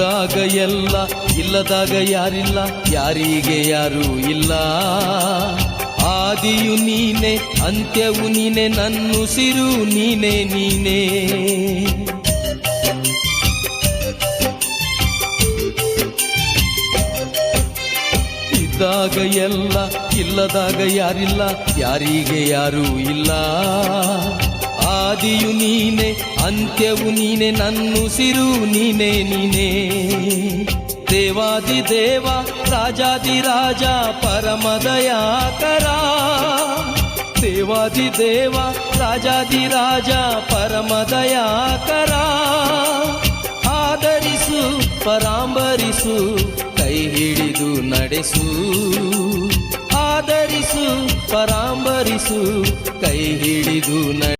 ಇದ್ದಾಗ ಎಲ್ಲ, ಇಲ್ಲದಾಗ ಯಾರಿಲ್ಲ, ಯಾರಿಗೆ ಯಾರೂ ಇಲ್ಲ. ಆದಿಯು ನೀನೆ, ಅಂತ್ಯವು ನೀನೆ, ನನ್ನುಸಿರು ನೀನೆ ನೀನೆ. ಇದ್ದಾಗ ಎಲ್ಲ, ಇಲ್ಲದಾಗ ಯಾರಿಲ್ಲ, ಯಾರಿಗೆ ಯಾರೂ ಇಲ್ಲ. ಆದಿಯು ನೀನೆ, ಅಂತ್ಯವು ನೀನೆ, ನನ್ನುಸಿರು ನೀನೆ ನೀನೆ. ದೇವಾದಿ ದೇವ, ರಾಜಾದಿ ರಾಜ, ಪರಮದಯಾಕರ. ದೇವಾದಿ ದೇವ, ರಾಜಾದಿ ರಾಜ, ಪರಮದಯಾಕರ. ಆದರಿಸು, ಪರಾಂಬರಿಸು, ಕೈ ಹಿಡಿದು ನಡೆಸು. ಆದರಿಸು, ಪರಾಂಬರಿಸು, ಕೈ ಹಿಡಿದು